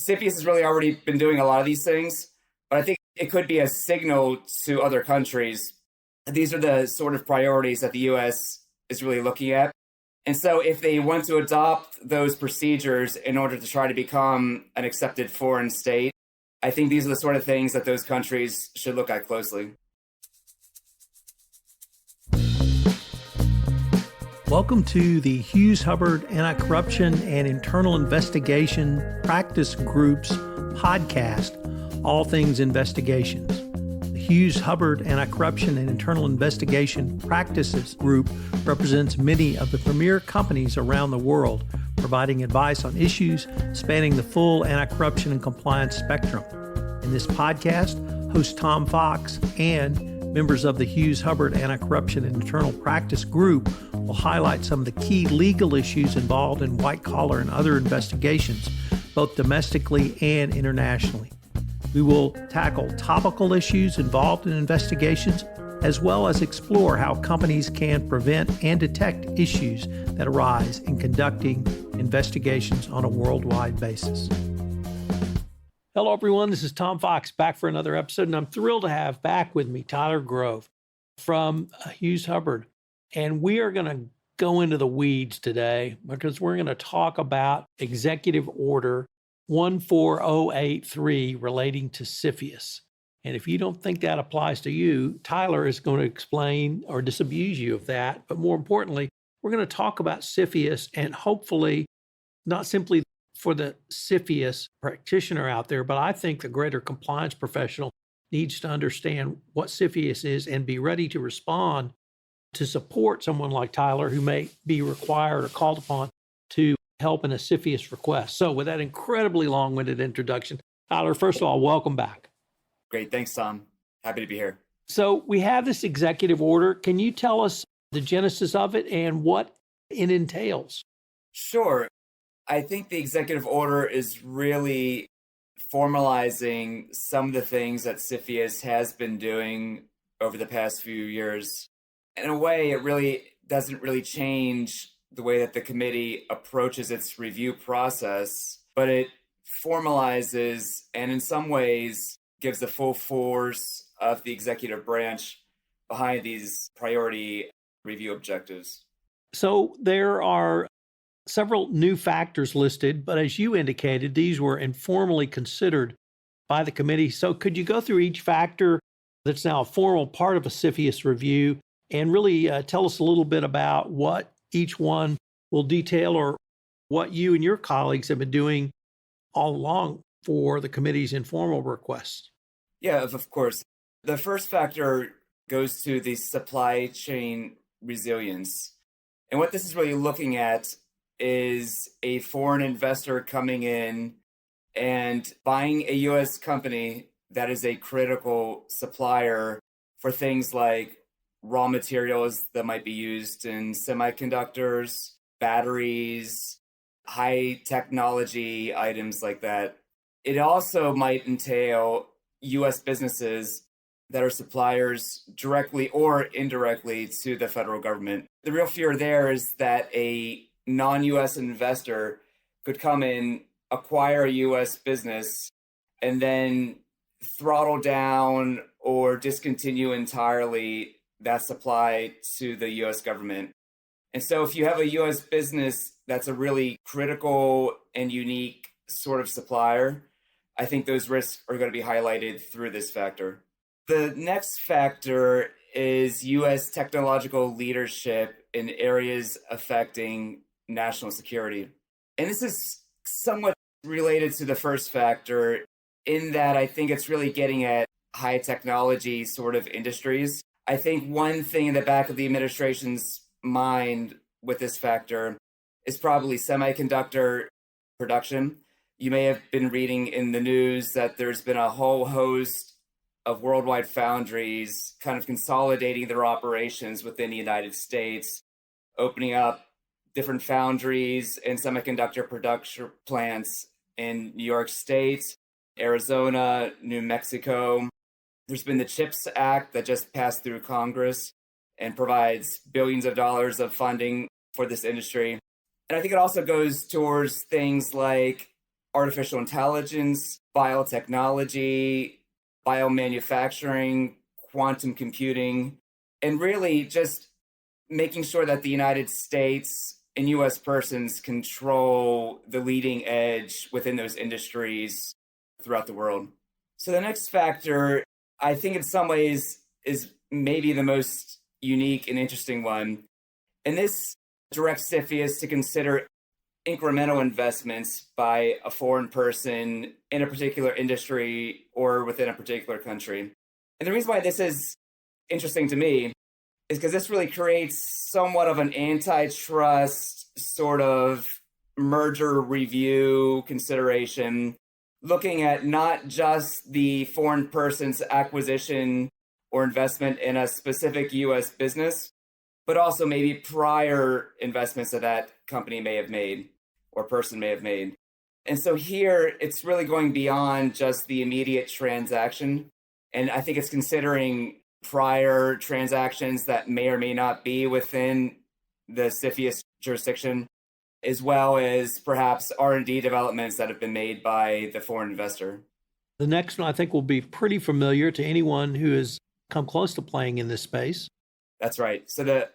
Siphius has really already been doing a lot of these things, but I think it could be a signal to other countries. These are the sort of priorities that the U.S. is really looking at. And so if they want to adopt those procedures in order to try to become an accepted foreign state, I think these are the sort of things that those countries should look at closely. Welcome to the Hughes Hubbard Anti-Corruption and Internal Investigation Practice Group's podcast, All Things Investigations. The Hughes Hubbard Anti-Corruption and Internal Investigation Practices Group represents many of the premier companies around the world, providing advice on issues spanning the full anti-corruption and compliance spectrum. In this podcast, host Tom Fox and members of the Hughes Hubbard Anti-Corruption and Internal Practice Group will highlight some of the key legal issues involved in white-collar and other investigations, both domestically and internationally. We will tackle topical issues involved in investigations, as well as explore how companies can prevent and detect issues that arise in conducting investigations on a worldwide basis. Hello, everyone. This is Tom Fox back for another episode, and I'm thrilled to have back with me Tyler Grove from Hughes Hubbard. And we are going to go into the weeds today because we're going to talk about Executive Order 14083 relating to Siphius. And if you don't think that applies to you, Tyler is going to explain or disabuse you of that. But more importantly, we're going to talk about Siphius and hopefully not simply for the Siphius practitioner out there, but I think the greater compliance professional needs to understand what Siphius is and be ready to respond to support someone like Tyler who may be required or called upon to help in a Siphius request. So with that incredibly long-winded introduction, Tyler, first of all, welcome back. Great. Thanks, Tom. Happy to be here. So we have this executive order. Can you tell us the genesis of it and what it entails? Sure. I think the executive order is really formalizing some of the things that Siphius has been doing over the past few years. In a way, it really doesn't really change the way that the committee approaches its review process, but it formalizes and in some ways gives the full force of the executive branch behind these priority review objectives. So there are several new factors listed, but as you indicated, these were informally considered by the committee. So could you go through each factor that's now a formal part of a Siphius review and really tell us a little bit about what each one will detail or what you and your colleagues have been doing all along for the committee's informal requests? Yeah, of course. The first factor goes to the supply chain resilience. And what this is really looking at is a foreign investor coming in and buying a U.S. company that is a critical supplier for things like raw materials that might be used in semiconductors, batteries, high technology items like that. It also might entail U.S. businesses that are suppliers directly or indirectly to the federal government. The real fear there is that a non-U.S. investor could come in, acquire a U.S. business, and then throttle down or discontinue entirely that supply to the U.S. government. And so if you have a U.S. business that's a really critical and unique sort of supplier, I think those risks are going to be highlighted through this factor. The next factor is U.S. technological leadership in areas affecting national security. And this is somewhat related to the first factor in that I think it's really getting at high technology sort of industries. I think one thing in the back of the administration's mind with this factor is probably semiconductor production. You may have been reading in the news that there's been a whole host of worldwide foundries kind of consolidating their operations within the United States, opening up different foundries and semiconductor production plants in New York State, Arizona, New Mexico. There's been the CHIPS Act that just passed through Congress and provides billions of dollars of funding for this industry. And I think it also goes towards things like artificial intelligence, biotechnology, biomanufacturing, quantum computing, and really just making sure that the United States and U.S. persons control the leading edge within those industries throughout the world. So the next factor, I think in some ways, is maybe the most unique and interesting one. And this directs Siphius to consider incremental investments by a foreign person in a particular industry or within a particular country. And the reason why this is interesting to me is because this really creates somewhat of an antitrust sort of merger review consideration, looking at not just the foreign person's acquisition or investment in a specific U.S. business, but also maybe prior investments that company may have made or person may have made. And so here, it's really going beyond just the immediate transaction. And I think it's considering prior transactions that may or may not be within the Siphius jurisdiction, as well as perhaps R&D developments that have been made by the foreign investor. The next one I think will be pretty familiar to anyone who has come close to playing in this space. That's right. So the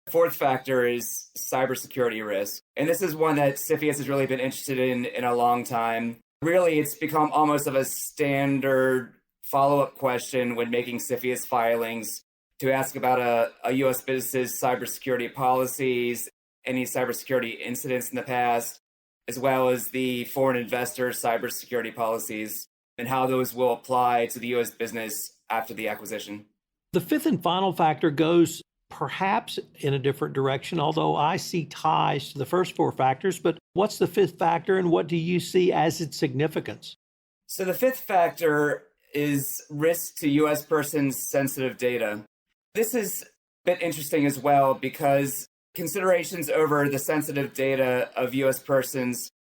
fourth factor is cybersecurity risk. And this is one that Siphius has really been interested in a long time. Really, it's become almost of a standard follow-up question when making Siphius filings to ask about a U.S. business's cybersecurity policies, any cybersecurity incidents in the past, as well as the foreign investor cybersecurity policies and how those will apply to the U.S. business after the acquisition. The fifth and final factor goes perhaps in a different direction, although I see ties to the first four factors. But what's the fifth factor and what do you see as its significance? So the fifth factor is risk to U.S. persons' sensitive data. This is a bit interesting as well because considerations over the sensitive data of U.S. persons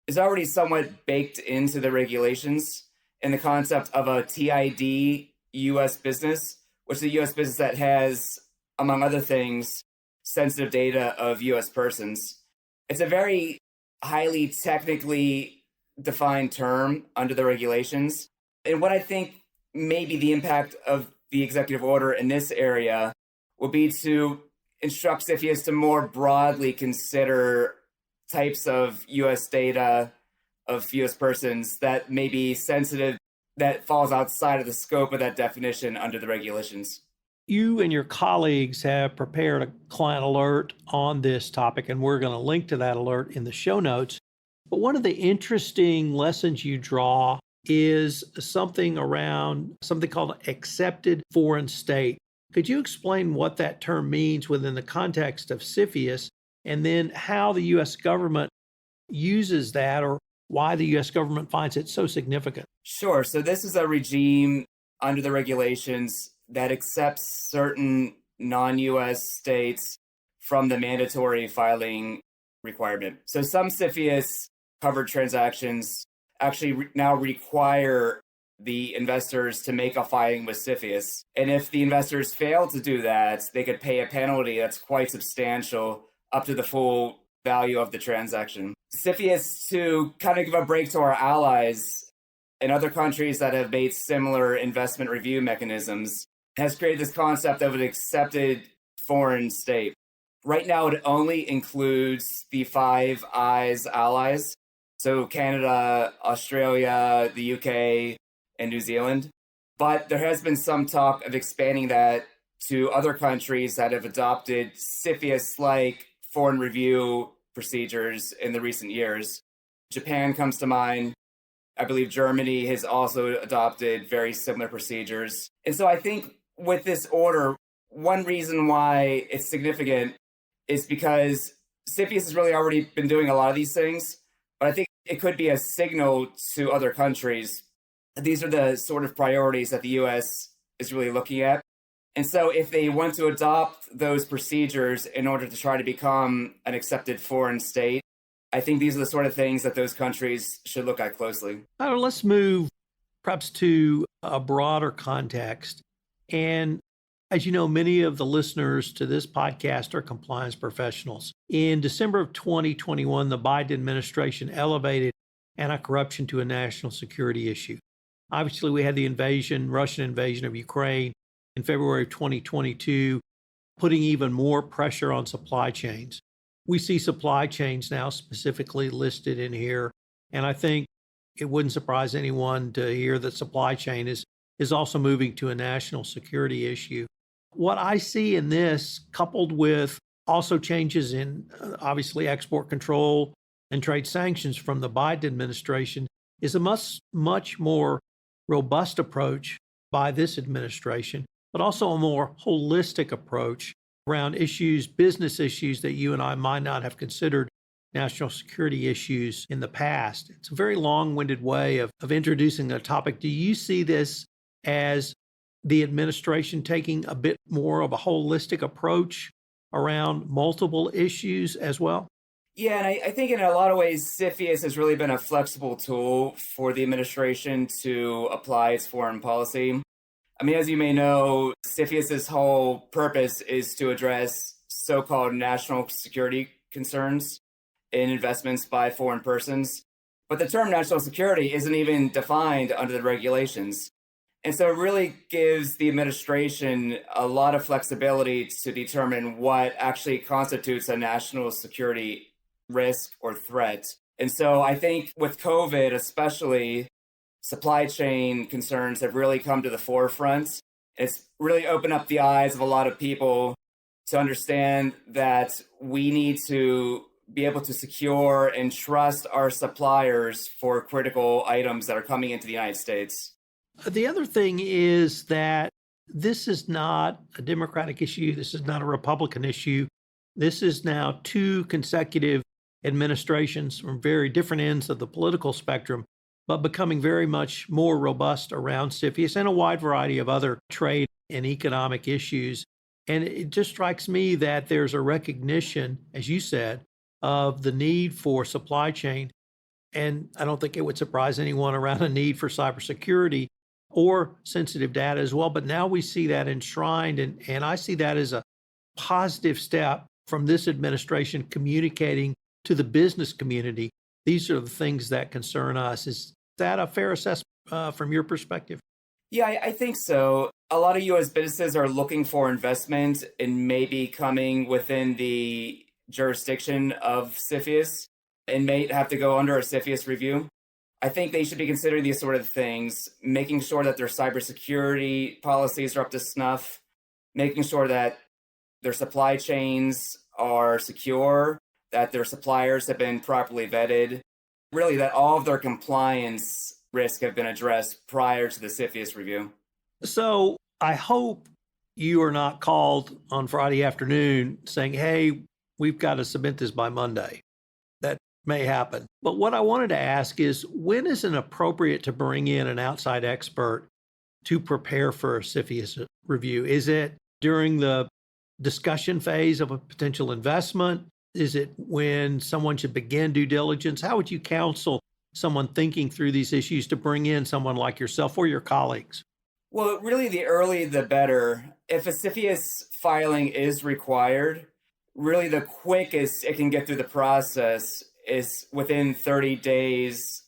is already somewhat baked into the regulations in the concept of a TID U.S. business, which is a U.S. business that has, among other things, sensitive data of U.S. persons. It's a very highly technically defined term under the regulations. And what I think maybe the impact of the executive order in this area will be to instruct Siphius to more broadly consider types of U.S. data of U.S. persons that may be sensitive, that falls outside of the scope of that definition under the regulations. You and your colleagues have prepared a client alert on this topic, and we're going to link to that alert in the show notes. But one of the interesting lessons you draw is something around something called accepted foreign state. Could you explain what that term means within the context of Siphius, and then how the U.S. government uses that, or why the U.S. government finds it so significant? Sure. So this is a regime under the regulations that accepts certain non-U.S. states from the mandatory filing requirement. So some Siphius covered transactions actually now require the investors to make a filing with Siphius. And if the investors fail to do that, they could pay a penalty that's quite substantial, up to the full value of the transaction. Siphius, to kind of give a break to our allies in other countries that have made similar investment review mechanisms, has created this concept of an accepted foreign state. Right now, it only includes the Five Eyes allies, so Canada, Australia, the UK, and New Zealand. But there has been some talk of expanding that to other countries that have adopted Siphius-like foreign review procedures in the recent years. Japan comes to mind. I believe Germany has also adopted very similar procedures. And so I think with this order, one reason why it's significant is because Siphius has really already been doing a lot of these things, but I think it could be a signal to other countries. These are the sort of priorities that the U.S. is really looking at. And so if they want to adopt those procedures in order to try to become an accepted foreign state, I think these are the sort of things that those countries should look at closely. Let's move perhaps to a broader context. And as you know, many of the listeners to this podcast are compliance professionals. In December of 2021, the Biden administration elevated anti-corruption to a national security issue. Obviously, we had the Russian invasion of Ukraine in February of 2022, putting even more pressure on supply chains. We see supply chains now specifically listed in here, and I think it wouldn't surprise anyone to hear that supply chain is also moving to a national security issue. What I see in this, coupled with also changes in obviously export control and trade sanctions from the Biden administration, is a much more robust approach by this administration, but also a more holistic approach around issues, business issues that you and I might not have considered national security issues in the past. It's a very long-winded way of introducing a topic. Do you see this as the administration taking a bit more of a holistic approach around multiple issues as well? Yeah, and I think in a lot of ways, Siphius has really been a flexible tool for the administration to apply its foreign policy. I mean, as you may know, Siphius's whole purpose is to address so-called national security concerns in investments by foreign persons. But the term national security isn't even defined under the regulations. And so it really gives the administration a lot of flexibility to determine what actually constitutes a national security risk or threat. And so I think with COVID, especially, supply chain concerns have really come to the forefront. It's really opened up the eyes of a lot of people to understand that we need to be able to secure and trust our suppliers for critical items that are coming into the United States. The other thing is that this is not a Democratic issue. This is not a Republican issue. This is now two consecutive administrations from very different ends of the political spectrum, but becoming very much more robust around Siphius and a wide variety of other trade and economic issues. And it just strikes me that there's a recognition, as you said, of the need for supply chain. And I don't think it would surprise anyone around a need for cybersecurity or sensitive data as well. But now we see that enshrined, and I see that as a positive step from this administration communicating to the business community. These are the things that concern us. Is that a fair assessment from your perspective? Yeah, I think so. A lot of U.S. businesses are looking for investment and maybe coming within the jurisdiction of Siphius and may have to go under a Siphius review. I think they should be considering these sort of things, making sure that their cybersecurity policies are up to snuff, making sure that their supply chains are secure, that their suppliers have been properly vetted, really that all of their compliance risks have been addressed prior to the Siphius review. So I hope you are not called on Friday afternoon saying, hey, we've got to submit this by Monday. That may happen. But what I wanted to ask is, when is it appropriate to bring in an outside expert to prepare for a Siphius review? Is it during the discussion phase of a potential investment? Is it when someone should begin due diligence? How would you counsel someone thinking through these issues to bring in someone like yourself or your colleagues? Well, really, the early, the better. If a Siphius filing is required, really the quickest it can get through the process is within 30 days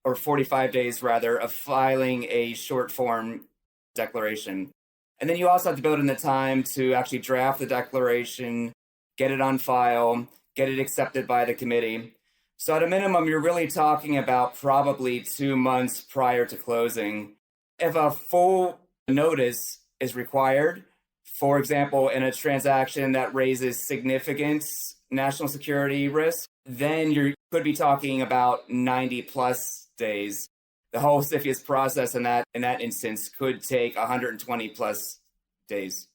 or 45 days, rather, of filing a short form declaration. And then you also have to build in the time to actually draft the declaration, get it on file, get it accepted by the committee. So at a minimum, you're really talking about probably 2 months prior to closing. If a full notice is required, for example, in a transaction that raises significant national security risk, then you could be talking about 90 plus days. The whole Siphius process in that instance could take 120 plus days.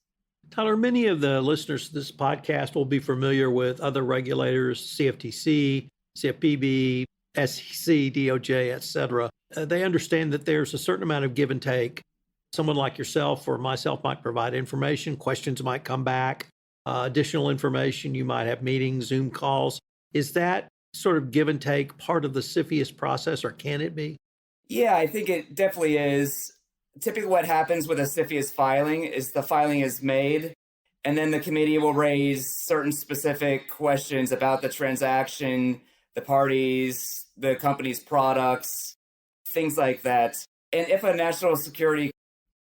Tyler, many of the listeners to this podcast will be familiar with other regulators, CFTC, CFPB, SEC, DOJ, et cetera. They understand that there's a certain amount of give and take. Someone like yourself or myself might provide information, questions might come back, additional information, you might have meetings, Zoom calls. Is that sort of give and take part of the Siphius process, or can it be? Yeah, I think it definitely is. Typically what happens with a Siphius filing is the filing is made, and then the committee will raise certain specific questions about the transaction, the parties, the company's products, things like that. And if a national security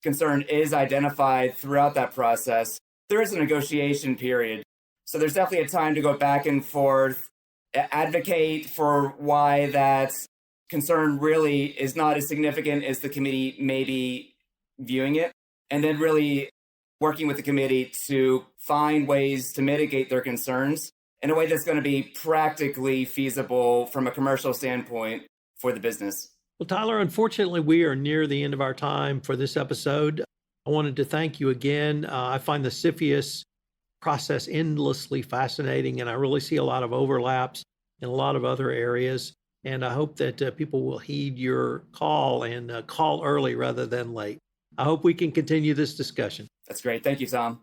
concern is identified throughout that process, there is a negotiation period. So there's definitely a time to go back and forth, advocate for why that concern really is not as significant as the committee may be viewing it, and then really working with the committee to find ways to mitigate their concerns in a way that's going to be practically feasible from a commercial standpoint for the business. Well, Tyler, unfortunately, we are near the end of our time for this episode. I wanted to thank you again. I find the Siphius process endlessly fascinating, and I really see a lot of overlaps in a lot of other areas. And I hope that people will heed your call and call early rather than late. I hope we can continue this discussion. That's great. Thank you, Tom.